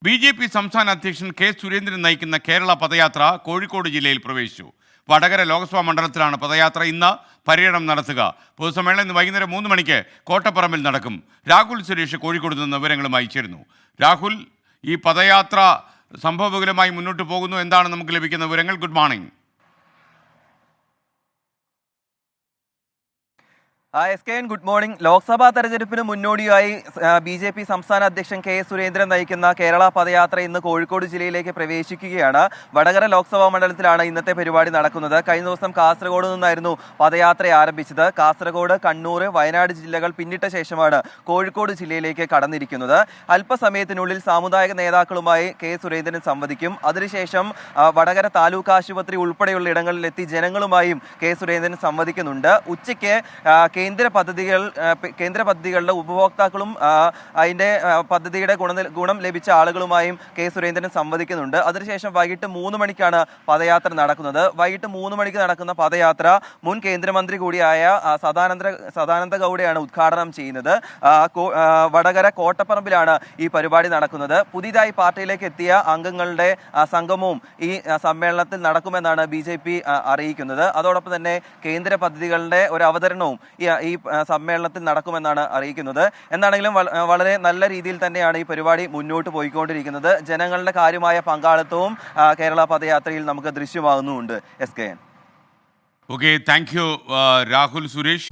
BJP. സംസ്ഥാന അധ്യക്ഷൻ K Surendran നയിക്കുന്ന കേരള പദയാത്ര കോഴിക്കോട് ജില്ലയിൽ പ്രവേശിച്ചു. വടകര ലോക്സഭാ മണ്ഡലത്തിലാണ് പദയാത്ര ഇന്ന് പര്യടനം നടത്തുക. പൊതുസമ്മേളനം ഇന്ന് വൈകുന്നേരം 3 മണിക്ക് കോട്ടപ്പറമ്പിൽ നടക്കും. രാഹുൽ സുരേഷ് കോഴിക്കോട് നിന്ന് വിവരങ്ങളുമായി ചേരുന്നു. രാഹുൽ, ഈ പദയാത്ര സംഭവബഹുലമായി മുന്നോട്ട് പോകുന്നു. എന്താണ് നമുക്ക് ലഭിക്കുന്ന വിവരങ്ങൾ? Good morning. SKN good morning. Lok Sabha തെരഞ്ഞെടുപ്പിന് മുന്നോടിയായി ബി.ജെ.പി. സംസ്ഥാന അധ്യക്ഷൻ കെ സുരേന്ദ്രൻ നയിക്കുന്ന കേരള പദയാത്ര ഇന്ന് കോഴിക്കോട് ജില്ലയിലേക്ക് പ്രവേശിക്കുകയാണ്. വടകര ലോക്സഭാ മണ്ഡലത്തിലാണ് ഇന്നത്തെ പരിപാടി നടക്കുന്നത്. കഴിഞ്ഞ ദിവസം കാസർഗോഡ് നിന്നായിരുന്നു പദയാത്ര ആരംഭിച്ചത്. കാസർഗോഡ്, കണ്ണൂർ, വയനാട് ജില്ലകൾ പിന്നിട്ട ശേഷമാണ് കോഴിക്കോട് ജില്ലയിലേക്ക് കടന്നിരിക്കുന്നത്. അല്പസമയത്തിനുള്ളിൽ സാമുദായിക നേതാക്കളുമായി കെ സുരേന്ദ്രൻ സംവദിക്കും. അതിനുശേഷം വടകര താലൂക്ക് ആശുപത്രി ഉൾപ്പെടെയുള്ള ഇടങ്ങളിലെത്തി ജനങ്ങളുമായും കെ സുരേന്ദ്രൻ സംവദിക്കുന്നുണ്ട്. ഉച്ചയ്ക്ക് കേന്ദ്ര പദ്ധതികളുടെ ഉപഭോക്താക്കളും അതിൻ്റെ പദ്ധതിയുടെ ഗുണം ലഭിച്ച ആളുകളുമായും കെ സുരേന്ദ്രൻ സംവദിക്കുന്നുണ്ട്. അതിനുശേഷം വൈകിട്ട് 3 മണിക്കാണ് പദയാത്ര നടക്കുന്നത്. വൈകിട്ട് 3 മണിക്ക് നടക്കുന്ന പദയാത്ര മുൻ കേന്ദ്രമന്ത്രി കൂടിയായ സദാനന്ദ ഗൗഡയാണ് ഉദ്ഘാടനം ചെയ്യുന്നത്. വടകര കോട്ടപ്പറമ്പിലാണ് ഈ പരിപാടി നടക്കുന്നത്. പുതിയതായി പാർട്ടിയിലേക്ക് എത്തിയ അംഗങ്ങളുടെ സംഗമവും ഈ സമ്മേളനത്തിൽ നടക്കുമെന്നാണ് ബി.ജെ.പി. അറിയിക്കുന്നത്. അതോടൊപ്പം തന്നെ കേന്ദ്ര പദ്ധതികളുടെ ഒരു അവതരണവും ഈ സമ്മേളനത്തിൽ നടക്കുമെന്നാണ് അറിയിക്കുന്നത്. എന്താണെങ്കിലും വളരെ നല്ല രീതിയിൽ തന്നെയാണ് ഈ പരിപാടി മുന്നോട്ട് പോയിക്കൊണ്ടിരിക്കുന്നത്. ജനങ്ങളുടെ കാര്യമായ പങ്കാളിത്തവും കേരള പദയാത്രയിൽ നമുക്ക് ദൃശ്യമാകുന്നുമുണ്ട്. SKN. Okay, thank you Rahul Suresh.